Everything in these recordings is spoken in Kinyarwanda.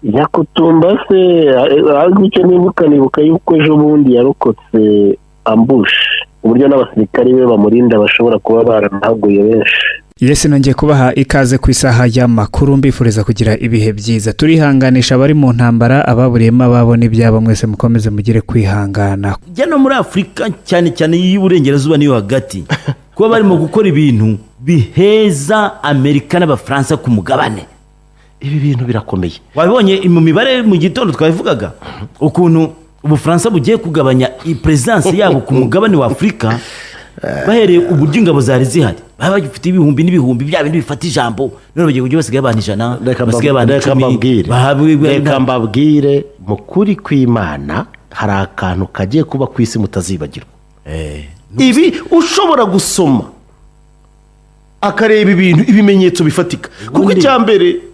Nyakutumba se ahubwo icyo nibuka yuko ejo bundi yarokotse ambush uburyo n'abasirikari be bamurinda bashobora kuba baranahaguye benshi. Yesi nongeye kubaha ikaze ku isaha y'amakuru mbifuriza kugira ibihe byiza. Turihanganisha abari mu ntambara, ababuriyemo ababo n'ibyabo, mwese mukomeze mugire kwihangana. Jyano muri Afrika cyane cyane y'Iburengerazuba niyo hagati kuba barimo gukora ibintu biheza Amerika n'Abafaransa ku mugabane. Ibi bintu birakomeye. Wabonye mu mibare mu gitondo twabivugaga ukuntu Ubufaransa bugiye kugabanya presence yabo ku mugabane wa Afrika bahereye uburyo ingabo zari zihari. Baba bagifite ibihumbi n'ibihumbi bya bindi bifata ijambo none bagiye kujya basigaye abantu 100 basigaye abantu 10. Reka mbabwire mu kuri kw'Imana hari akantu kagiye kuba ku isi mutazibagirwa. Ibi ushobora gusoma akareba ibintu ibimenyetso bifatika kuko icyambere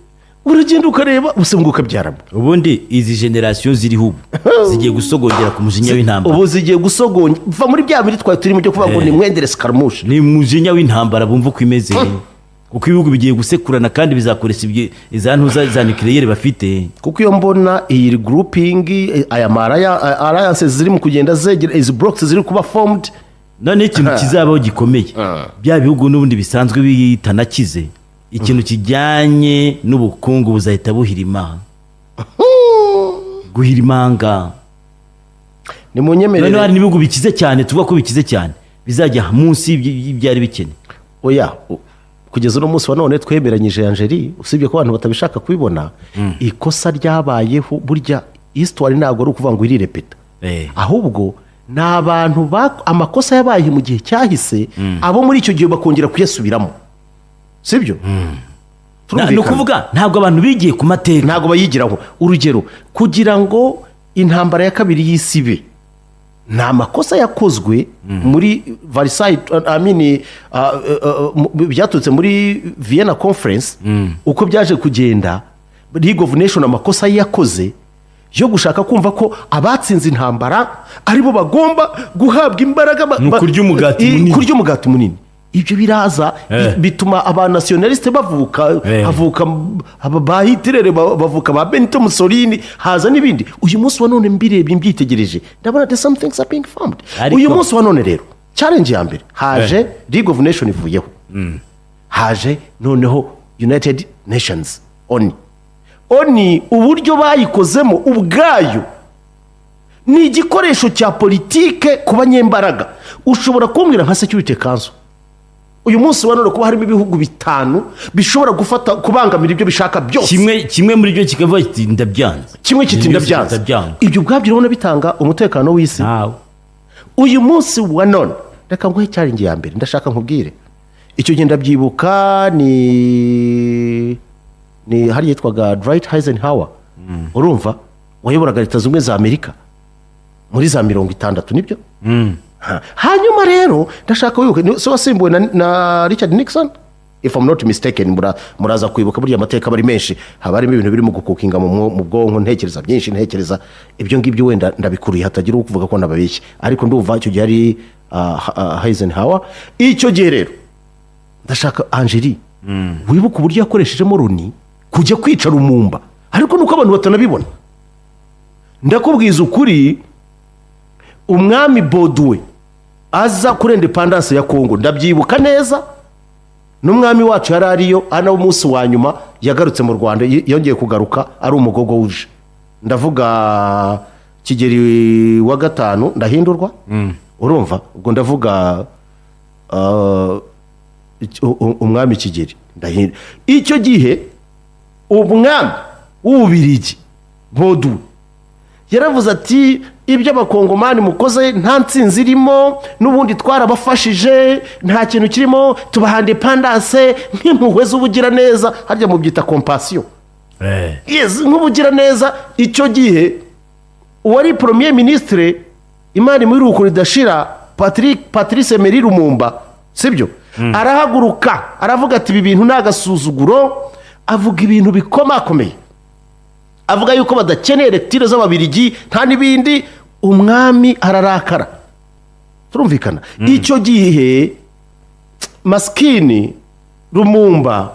uragenda ukareba usenguka byaramo. Ubundi izi generation ziri hubu zigiye gusogongera ku mujinya w'intambara. Ubu zigiye gusogongera va muri bya biri twari turimo cyo kuvuga ngo ni mwendere skarmush. Ni mujinya w'intambara bumva uko imeze. Uko ibihugu bigiye gusekurana kandi bizakoresha izantu za nucleaire bafite. Kuko iyo mbona iyi grouping aya alliances ziri mu kugenda zegera izi blocks ziri kuba formed, none ikintu kizabaho gikomeye bya bihugu n'ubundi bisanzwe bitanakize. Ikintu kijyanye n'ubukungu buzahita buhirima guhirimanga. Ni munyemerere none hari nibihugu bikize cyane tuvuga ko bikize cyane bizajya munsi y'ibyari bikene. Oya kugeza no munsi wa none twemeranyije Angeli usibye ko abantu batabishaka kubibona ikosa ryabayeho burya histoire ntabwo ari ukuvuga ngo irirepeta ahubwo n'abantu amakosa yabaye mu gihe cyahise abo muri icyo gihe bakongera kuyasubiramo. Sibyo? No kuvuga ntabwo abantu bigiye ku mateka, ntabwo bayigiraho. Urugero kugira ngo intambara ya kabiri y'isibe nta makosa yakozwe muri Versailles byaturutse muri Vienna Conference uko byaje kugenda. League of Nations amakosa yakoze yo gushaka kumva ko abatsinze intambara aribo bagomba guhabwa imbaraga kurya umugati munini. Ibyo biraza bituma aba nationaliste bavuka ba Hitler bavuka ba Benito Mussolini haza n'ibindi. Uyu munsi wa none mbirebye mbyitegereje ndabona that some things are being formed. Uyu munsi wa none rero challenge ya mbere haje League of Nations ivuyeho haje noneho United Nations oni uburyo bayikozemo ubwayo ni igikoresho cya politike ku banyembaraga. Ushobora kumbwira nka Security Council uyu munsi wa none kuba harimo ibihugu bitanu bishobora gufata kubangamira ibyo bishaka byose kimwe muri byo kikavuga kiti ndabyanze, kimwe kiti ndabyanze. Ibyo ubwabyo urabona bitanga umutekano w'isi. Uyu munsi wa none reka nguhe challenge ya mbere ndashaka nkubwire icyo gihe ndabyibuka ni hari yitwaga Dwight Eisenhower urumva wayoboraga Leta Zunze Ubumwe za Amerika muri za 60 nibyo. Hanyuma rero ndashaka wibuke so wasimbuwe na Richard Nixon if I'm not mistaken. Muraza kwibuka burya amateka bari menshi habarimo ibintu birimo gukukinga mu bwonko ntekereza byinshi ntekereza ibyo ngibyo wenda ndabikuruye hatagira ukuvuga ko nababeshye ariko ndumva icyo gihe ari Eisenhower. Icyo gihe rero ndashaka Angeli wibuka uburyo yakoreshejemo Loni kujya kwica Lumumba ariko nuko abantu batanabibona. Ndakubwiza ukuri umwami Baudouin aza kuri independence ya Congo ndabyibuka neza n'umwami wacu yari ariyo ana umunsi wa nyuma yagarutse mu Rwanda yongeye kugaruka ari umugogo wuje ndavuga Kigeli wa gatanu ndahindurwa urumva ubwo ndavuga umwami Kigeli ndahindura. Icyo gihe umwami w'Ububirigi Baudouin yaravuze ati ibyo abakongomani mukoze nta nsinzi irimo n'ubundi twarabafashije nta kintu kirimo tubaha independence nk'impuhwe z'ubugira neza harya mu byita compassion. Yes nk'ubugira neza. Icyo gihe uwari premier ministre Imana muri ruko ridashira Patrice Emery Lumumba sibyo arahaguruka aravuga ati ibi bintu nagasuzuguro avuga ibintu bikomakomeye avuga yuko badakeneye lecture z'Ababirigi nta nibindi. Umwami ararakara turumvikana. Icyo gihe maskini Lumumba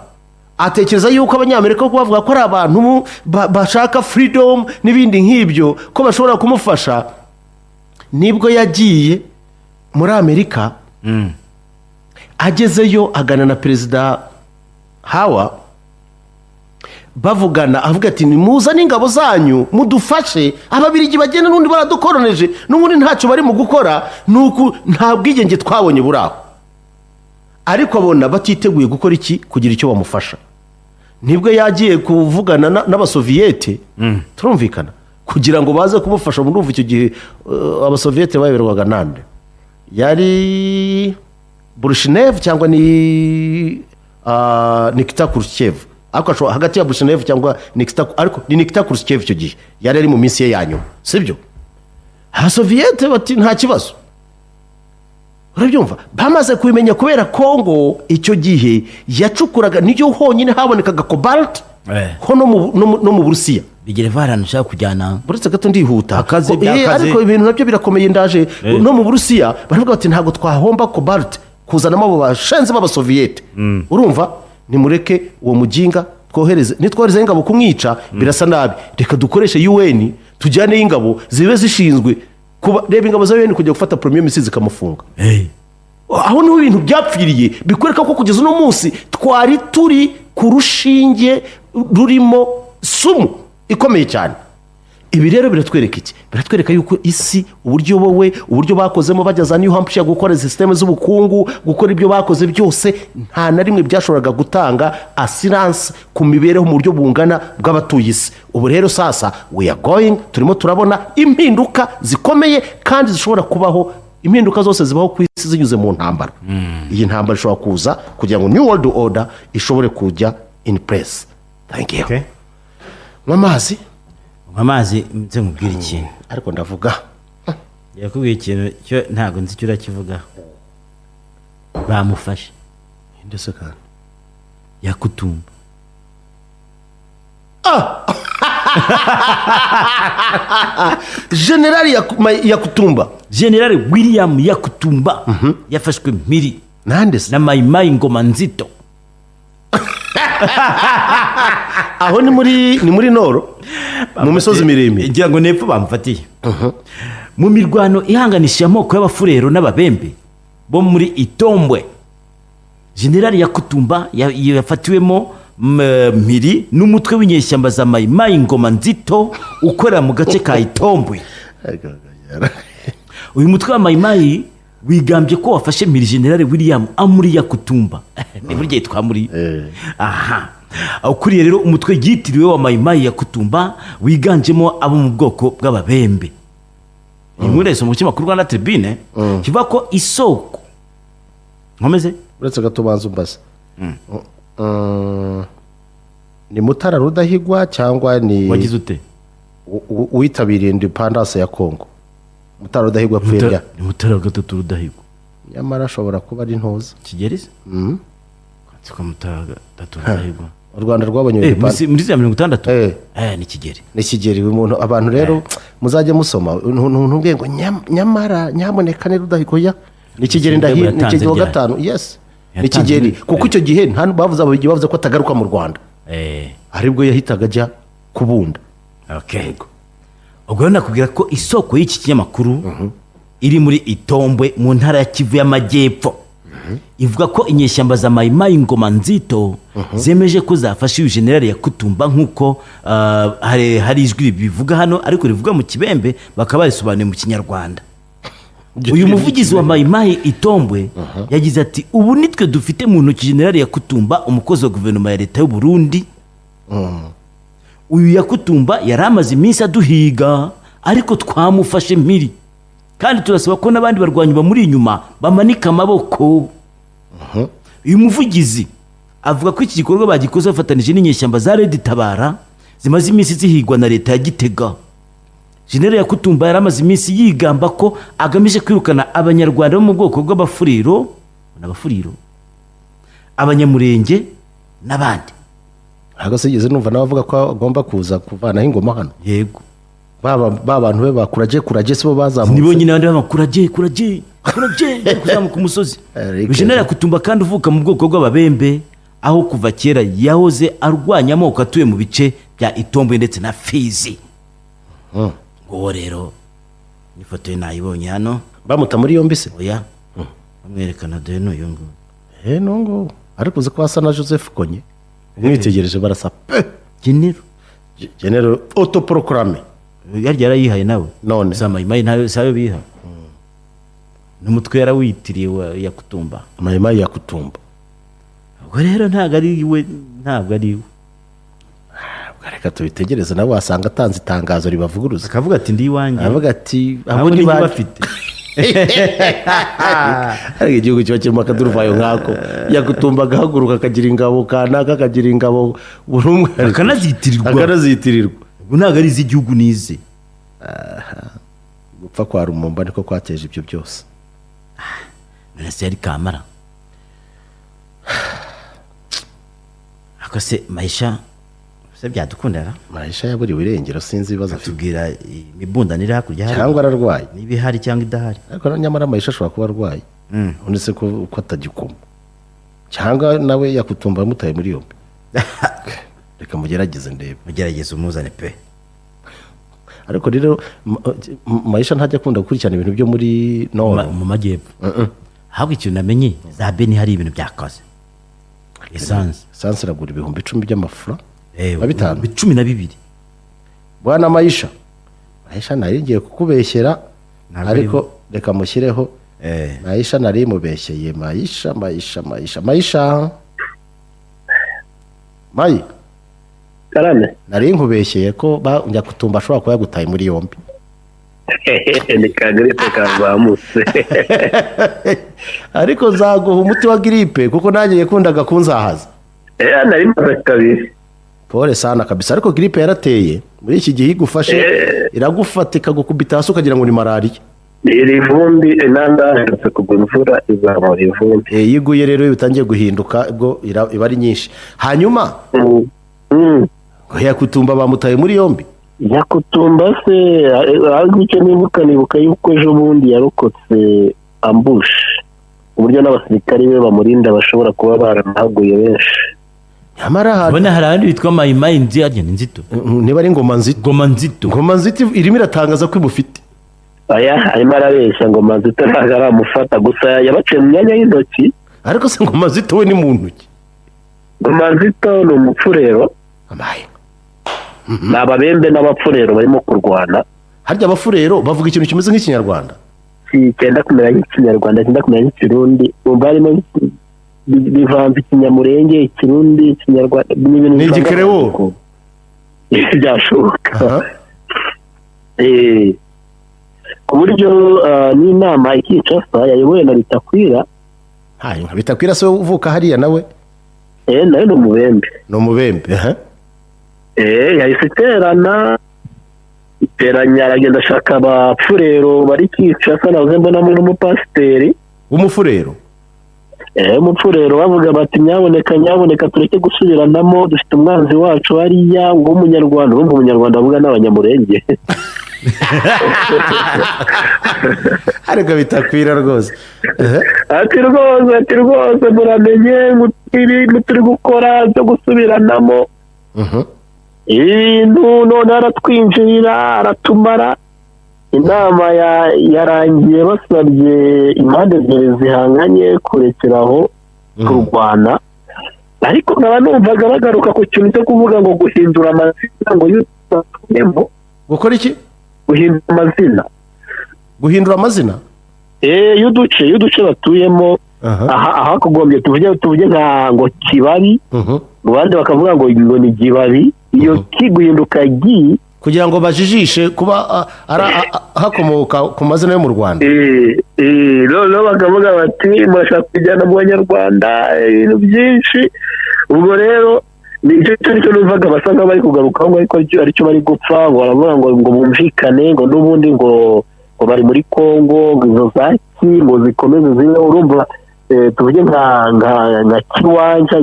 atekereza yuko abanyamerika ko bavuga ko ari abantu bashaka freedom n'ibindi nk'ibyo ko bashobora kumufasha. Nibwo yagiye muri Amerika, agezeyo agana na perezida Hawa, bavugana avuga ati nimuzane ingabo zanyu mudufashe, ababirigi bagenda n'undi baradukoroneje n'ubundi ntacyo bari mu gukora, nuko nta bwigenge twabonye buraho. Ariko abona batiteguye gukora iki, kugira icyo bamufasha. Nibwo yagiye kuvugana n'abasoviyete, turumvikana, kugira ngo baze kumufasha. Murumva icyo gihe abasoviyete bayoberwaga nande? Yari Brezhnev cyangwa ni Nikita Khrushchev. Ariko hagati ya Brezhnev cyangwa Nikita, ariko ni Nikita Khrushchev icyo gihe yari ari mu minsi ye ya nyuma, sibyo? Abasoviyete bati nta kibazo. Urabyumva? Bamaze kubimenya kubera Kongo icyo gihe yacukuraga, niyo honyine habonekaga cobalt ho no mu Burusiya. bigere varanashaka kujyana buretse gato ndihuta akazi ariko ibintu nabyo birakomeye. Ndaje no mu Burusiya baravuga bati ntago twahomba cobalt kuzanamo abo bashenze b'abasoviyete. Urumva? Nimureke uwo mujinga twohereze, nitwohereze ingabo kumwica birasa nabi, reka dukoreshe UN tujyane ingabo zibe zishinzwe kuba reba ingabo za UN kujya gufata premier ministre zikamufunga. Aho niho ibintu byapfiriye, bikwereka ko kugeza uno munsi twari turi ku rushinge rurimo sumu ikomeye cyane. Ibi rero biratwereka iki? Biratwereka yuko isi uburyo bakozemo bajya za New Hampshire gukora systeme z'ubukungu, gukora ibyo bakoze byose, nta na rimwe byashoboraga gutanga assurance ku mibereho mu buryo bungana bw'abatuye isi. Ubu rero sasa we are going, turimo turabona impinduka zikomeye kandi zishobora kubaho. Impinduka zose zibaho ku isi zinyuze mu ntambara. Iyi ntambara ishobora kuza kugira ngo New World Order ishobore kujya in place. Thank you. Okay. Mamazi nze nkubwira ikintu ariko ndavuga yakubwiye ikintu cyo ntago nzi icyo urakivuga. Bamufashe ndetse kandi Yakutumba. General William Yakutumba yafashwe mpiri nande na Maimai Ngoma Nzito. Aho ni muri Noro mu misozi miremire, ngira ngo nepfo bamufatiye mu mirwano ihanganisha amoko y'abafurero n'ababembe bo muri Itombwe. General Yakutumba yafatiwemo mpiri n'umutwe w'inyeshyamba za Maimai Ngoma Nzito ukorera mu gace ka Itombwe. Uyu mutwe wa Maimai wigambye ko wafashe mpiri General William Amuri Yakutumba. Ni buryo twamuri. Aha. Ukuriye rero umutwe yitiriwe wa Maimai Yakutumba wiganjemo abo mu bwoko bw'ababembe. Inkuru mu kinyamakuru Rwanda Tribune kivuga ko isoko nkomeze uretse gato banzu mbasa ni Mutara Rudahigwa cyangwa ni wagize ute witabiriye independence ya Kongo. Mutara Rudahigwa pfirya ni Mutara gatatu Rudahigwa, nyamara ashobora kuba ari ntoza Kigereza kwa Mutara gatatu Rudahigwa. U Rwanda rwabonye muri 1960 ni Kigeri. Ni Kigeri umuntu. Abantu rero muzajya musoma ntumbwe ngo nyamara nyamuneka ne Rudahigwa ya ni Kigeri ndahira ni Kigeri wa gatanu. Yes, ni Kigeri kuko icyo gihe nta bavuze ababigi bavuze ko atagaruka mu Rwanda. Aribwo yahitaga ajya kubunda. Okay. Ubwo nakubwira ko isoko y'iki kinyamakuru iri muri Itombwe mu ntara ya Kivu y'Amajyepfo. Ivuga ko inyeshyamba za Maimai Ngoma Nzito zemeje ko zafashe uyu General Yakutumba nkuko hari ijwi bivuga hano ariko rivuga mu Kibembe bakaba barisobanuye mu Kinyarwanda. Uyu muvugizi wa Maimai Itombwe yagize ati ubu nitwe dufite mu ntoki General Yakutumba, umukozi wa guverinoma ya leta y'u Burundi. Uyu Yakutumba yaramaze iminsi aduhiga ariko twamufashe mpiri kandi turasaba ko n'abandi barwanyi bamuri inyuma bamanika amaboko. Uyu muvugizi avuga ko iki gikorwa bagikoze bafatanije n'inyeshyamba za Red Tabara zimaze iminsi zihigwa na leta ya Gitega. General Yakutumba yaramaze iminsi yigamba ko agamije kwirukana abanyarwanda bo mu bwoko bw'abafuriro abanyamurenge n'abandi. Agasigeze numva nabavuga ko agomba kuza kuvanaho ingoma hano. Yego. Bantu be bakuraje sibo bazamutse. Nibo nyine abandi bakuraje kuzamuka umusozi. General Yakutumba kandi uvuka mu bwoko bw'ababembe aho kuva kera yahoze arwanya amoko atuye mu bice bya Itombwe ndetse na Fizi. Uwo rero ifoto ye nayibonye hano. bamuta muri yombi se? Oya bamwerekana dore n'uyu nguyu. Nongo ariko uzi ko hasa na Joseph Konye umwitegereje barasa pe General autoproclame yaryo yarayihaye nawe none za mayimayi ntayo sayo biha n'umutwe yarawitiriye wa Yakutumba. mayimayi Yakutumba. Ubwo rero ntabwo ari we. Reka tubitegereze nabo wasanga atanze itangazo ribavuguruza akavuga ati ndi iwanjye, avuga ati abo ni bafite ariko igihugu kiba kirimo akaduruvayo nkako Yakutumba agahaguruka akagira ingabo kanaka akagira ingabo buri umwe akanazitirirwa. Ubwo ntabwo ari iz'igihugu nize. gupfa kwa Lumumba niko kwateje ibyo byose. None se yari Kamara ako se Maisha se byadukundira? Maisha yaburiwe irengero sinzi ibibazo tubwira imibundanire hakurya hari cyangwa ararwaye niba ihari cyangwa idahari. ariko nyamara Maisha ashobora kuba arwaye uretse ko atagikoma cyangwa nawe Yakutumba mutaye muri yombi. Reka mugerageze ndebe. Mugerageze umuzane pe. Ariko rero Maisha ntajya akunda gukurikirana ibintu byo muri mu majyepfo. Ahubwo ikintu namenye za Beni hari ibintu byakaze. Essence iragura 10,000 by'amafaranga. Babitanu 12. Bwana Maisha nari ngiye kukubeshyera ariko reka mushyireho Maisha nari mubeshyeye Maisha Mayi karame nari nkubeshyeye ko Yakutumba ashobora kuba yagutaye muri yombi. ni kagripe kazamutse ariko nzaguha umuti wa gripe kuko nanjye yakundaga kunzahaza. nari maze kabiri. Pole sana kabisa ariko gripe yarateye muri iki gihe igufashe iragufata ikagukubita hasi ukagira ngo ni malaria. Iri vumbi nandaherutse kugwa imvura izamura ivumbi. Yiguye rero bitangiye guhinduka ubwo iba ari nyinshi. Hanyuma Yakutumba bamutaye muri yombi. Yakutumba se ariko icyo nibuka yuko ejo bundi yarokotse ambush uburyo n'abasirikari be bamurinda bashobora kuba baranahaguye benshi. Nyamara ubona hari abandi bitwa mayimayi nzito niba ari ngoma nzito irimo iratangaza ko imufite. Aya arimo arabeshya ngo Nzito ntabwo aramufata gusa yabaciye mu myanya y'intoki. Ariko se ngo Nzito we ni mu ntoki. Nzito ni umupfurero. Ni ababembe n'abapfurero barimo kurwana. Harya abafurero bavuga ikintu kimeze nk'ikinyarwanda. Cyenda kumera nk'ikinyarwanda cyenda kumera nk'ikirundi. Umva harimo bivanze ikinyamurenge ikirundi ikinyarwanda ni igikerewo byashoboka. Ku buryo n'inama ikicasa yayobowe na Bitakwira. Bitakwira se uvuka hariya nawe? Nawe ni umubembe. Ni umubembe yahise iteranya aragenda ashaka abapfurero bari Kinshasa navuze mbonamo n'umupasiteri w'umufurero. Umupfurero bavuga bati nyaboneka tureke gusubiranamo dufite umwanzi wacu hariya ngo umunyarwanda urumva umunyarwanda avuga n'abanyamurenge. Ariko Bitakwira rwose ati rwose muramenye turi gukora byo gusubiranamo ibintu none aratwinjirira aratumara. Inama yarangiye basabye impande ebyiri zihanganye kurekeraho kurwana ariko nkaba numvaga bagaruka ku kintu cyo kuvuga ngo guhindura amazina ngo y'utuyemo. Gukora iki? Guhindura amazina y'uduce batuyemo. Aha kugombye tuvuge nka ngo Kibabi rubande bakavuga ngo ni Gibabi iyo kiguhinduka gi kugira ngo bajijishe kuba hakomoka ku mazina yo mu Rwanda. Rero bakavuga bati murashaka kujyana mu Banyarwanda ibintu byinshi. Ubwo rero nicyo cyo numvaga basa nk'aho bari kugarukaho ngo aricyo bari gupfa ngo baravuga ngo bumvikane ngo n'ubundi ngo bari muri Kongo ngo izo zaki ngo zikomeze zibe urumva tuvuge nka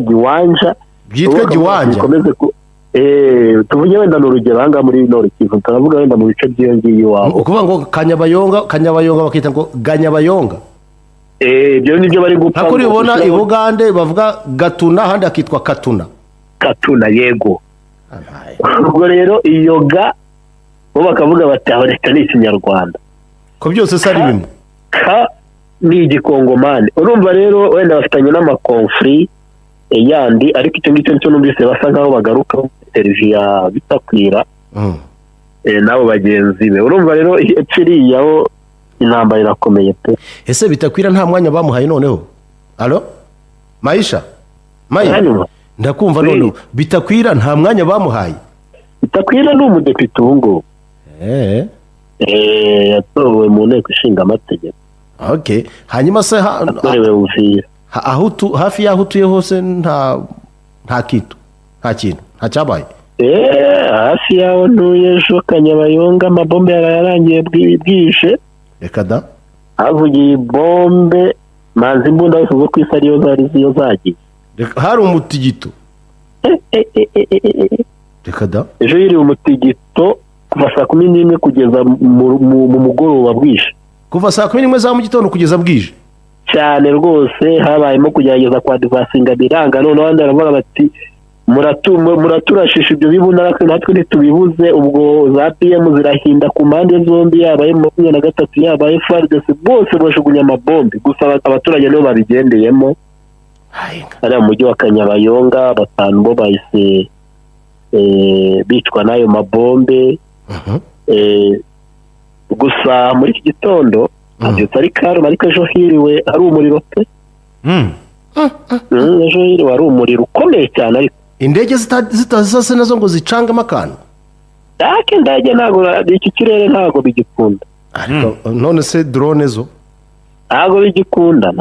Giwanja byitwa Giwanja tuvuge wenda ni urugero ahangaha muri Nord Kivu turavuga wenda mu bice by'iyo ngiyo iwabo ukuvuga ngo Kanyabayonga bakita ngo Ganyabayonga. ibyo nibyo bari gupfa. ntabwo ubona i Bugande bavuga gatuna ahandi hakitwa katuna. Katuna, yego. Ubwo rero iyo ga bo bakavuga bati aho leta ni ikinyarwanda ko byose se ari bimwe. ka ni igikongomani. Urumva rero wenda bafitanye n'amakonfuri yandi, ariko icyo ngicyo cyo numvise basa nkaho bagaruka televiziyo Bitakwira n'abo bagenzi be. Urumva rero epfiriya aho intambara irakomeye pe. Ese Bitakwira nta mwanya bamuhaye noneho? Alo Maisha ndakumva noneho. Bitakwira nta mwanya bamuhaye? Bitakwira ni umudepite ubu ngubu. Yatowe mu nteko ishinga amategeko. Okay, hanyuma se atorewe Uvira. Hafi y'aho utuye hose nta kintu nta cyabaye? Hafi y'aho ntuye ejo Kanyabayonga amabombe yararangiye bwije. Reka da, havugiye bombe manzi imbunda zose zo ku isi ariyo zari ziyo zagiye. Hari umutigito. Reka da, ejo yiri umutigito kuva saa 11 kugeza mu mugoroba bwije. Kuva saa 11 za mu gitondo kugeza bwije cyane rwose. Habayemo kugerageza kwadivasinga biranga, none abandi baravuga bati muraturashisha ibyo bibunda natwe ntitubibuze. Ubwo za PM zirahinda ku mpande zombi, yaba M23 yaba FARDC bose bashugunya amabombe. Gusa abaturage nibo babigendeyemo. Ari mu mujyi wa Kanyabayonga batanu bo bahise bicwa n'ayo mabombe. Gusa muri iki gitondo abyutse ari karo, ariko ejo hiriwe ari umuriro pe. Ejo hiriwe ari umuriro ukomeye cyane. Ariko indege zitazase nazo ngo zicangemo akantu. Indege ntabwo, iki kirere ntabwo bigikunda. Ariko none se drone zo ntabwo bigikunda.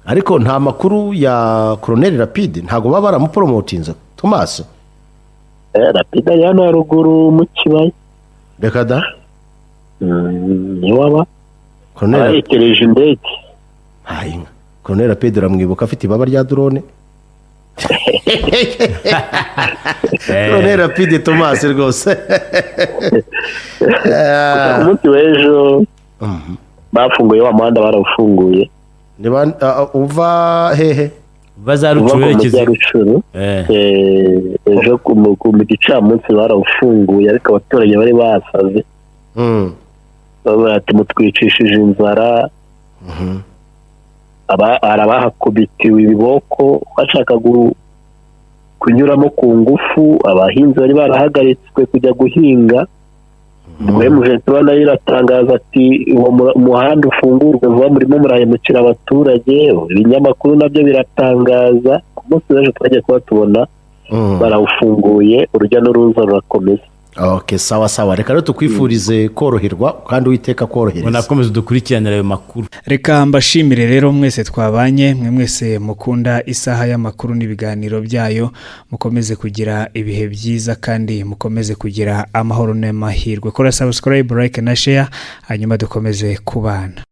Ariko nta makuru ya Colonel Rapide ntabwo baba baramupromotinze Thomas? Rapide ari hano haruguru mu kibaya. Reka da, ni waba Colonel yekereje indege. Colonel Rapide uramwibuka afite ibaba rya drone? Colonel Rapide Thomas rwose. Umunsi w'ejo bafunguye wa muhanda, barawufunguye. uva hehe bazarucuru ejo mu gicamunsi barawufunguye, ariko abaturage bari basaze bati mutwicishije inzara. Arabahakubitiwe ibiboko bashaka kunyuramo ku ngufu. Abahinzi bari barahagaritswe kujya guhinga. Mujentwa nayo iratangaza ati uwo muhanda ufungurwe vuba, murimo murahemukira abaturage. Ibinyamakuru nabyo biratangaza. Ku munsi w'ejo twagiye kuba tubona barawufunguye, urujya n'uruza rurakomeza. Okay, sawa reka rero tukwifurize koroherwa kandi Uwiteka korohereza. Unakomeza dukurikiranira ayo makuru. Reka mbashimire rero mwese twabanye, mwese mukunda isaha y'amakuru n'ibiganiro byayo. Mukomeze kugira ibihe byiza kandi mukomeze kugira amahoro n'amahirwe. Kora subscribe, like na share, hanyuma dukomeze kubana.